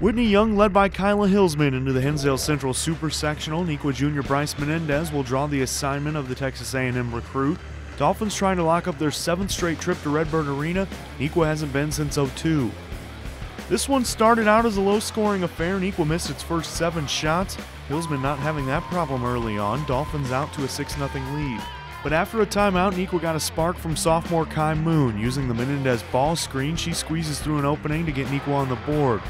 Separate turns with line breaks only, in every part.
Whitney Young led by Kyla Hillsman into the Hinsdale Central Super-Sectional. Neuqua Junior Bryce Menendez will draw the assignment of the Texas A&M recruit. Dolphins trying to lock up their 7th straight trip to Redbird Arena. Neuqua hasn't been since '02. This one started out as a low-scoring affair. Neuqua missed its first 7 shots. Hillsman not having that problem early on. Dolphins out to a 6-0 lead. But after a timeout, Neuqua got a spark from sophomore Kai Moon. Using the Menendez ball screen, she squeezes through an opening to get Neuqua on the board.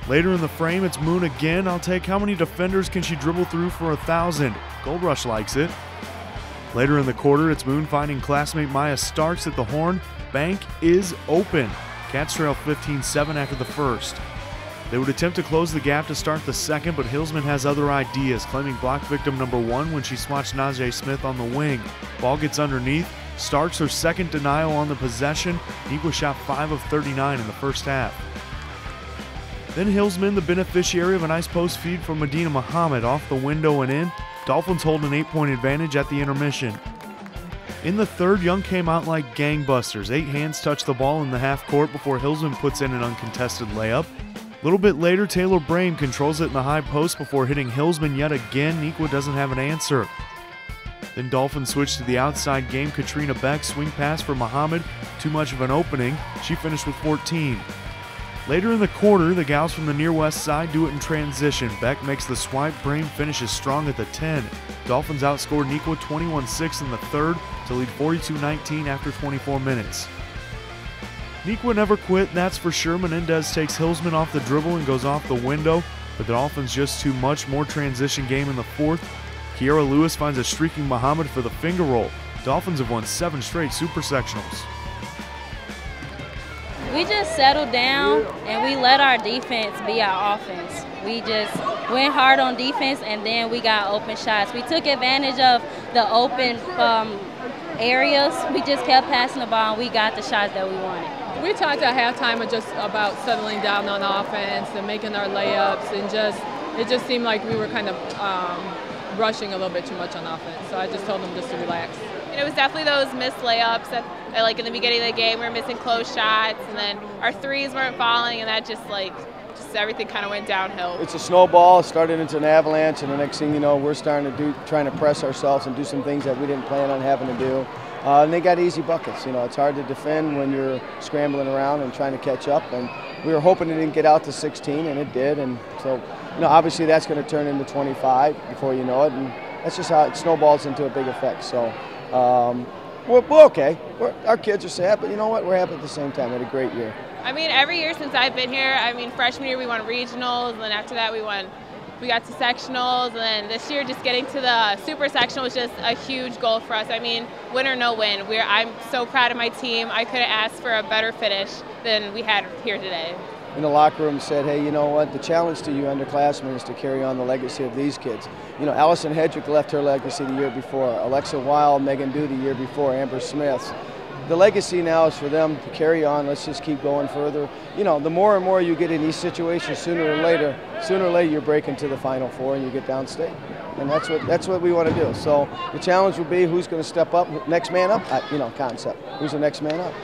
Later in the frame, it's Moon again. I'll take how many defenders can she dribble through for 1,000. Gold Rush likes it. Later in the quarter, it's Moon finding classmate Maya Starks at the horn. Bank is open. Cats trail 15-7 after the first. They would attempt to close the gap to start the second, but Hillsman has other ideas, claiming block victim number 1 when she swatched Najee Smith on the wing. Ball gets underneath. Starks her second denial on the possession. Neuqua shot 5 of 39 in the first half. Then Hillsman, the beneficiary of a nice post feed from Medina Muhammad, off the window and in. Dolphins hold an 8-point advantage at the intermission. In the third, Young came out like gangbusters. 8 hands touched the ball in the half court before Hillsman puts in an uncontested layup. A little bit later, Taylor Brame controls it in the high post before hitting Hillsman yet again. Neuqua doesn't have an answer. Then Dolphins switch to the outside game. Katrina Beck, swing pass for Muhammad. Too much of an opening. She finished with 14. Later in the quarter, the gals from the near west side do it in transition. Beck makes the swipe. Brame finishes strong at the 10. Dolphins outscored Neuqua 21-6 in the third to lead 42-19 after 24 minutes. Neuqua never quit, that's for sure. Menendez takes Hillsman off the dribble and goes off the window, but the Dolphins just too much. More transition game in the fourth. Kiara Lewis finds a streaking Muhammad for the finger roll. Dolphins have won 7 straight Super-Sectionals.
We just settled down and we let our defense be our offense. We just went hard on defense and then we got open shots. We took advantage of the open areas. We just kept passing the ball and we got the shots that we wanted.
We talked at halftime just about settling down on offense and making our layups, and it just seemed like we were kind of rushing a little bit too much on offense. So I just told them just to relax.
It was definitely those missed layups that, like in the beginning of the game, we were missing close shots, and then our threes weren't falling, and that just everything kind of went downhill.
It's a snowball, started into an avalanche, and the next thing you know, we're trying to press ourselves and do some things that we didn't plan on having to do. And they got easy buckets. You know, it's hard to defend when you're scrambling around and trying to catch up. And we were hoping it didn't get out to 16, and it did. And so, you know, obviously that's going to turn into 25 before you know it, and that's just how it snowballs into a big effect. So. We're okay. Our kids are sad, but you know what? We're happy at the same time. We had a great year.
I mean, every year since I've been here, I mean, freshman year we won regionals, and then after that we got to sectionals, and then this year just getting to the super sectional was just a huge goal for us. I mean, win or no win. I'm so proud of my team. I couldn't ask for a better finish than we had here today.
In the locker room said, hey, you know what, the challenge to you underclassmen is to carry on the legacy of these kids. You know, Allison Hedrick left her legacy the year before, Alexa Weil, Megan Dew the year before, Amber Smith. The legacy now is for them to carry on. Let's just keep going further. You know, the more and more you get in these situations, sooner or later you're breaking to the Final Four and you get downstate. And that's what we want to do. So the challenge will be who's going to step up, next man up, concept. Who's the next man up?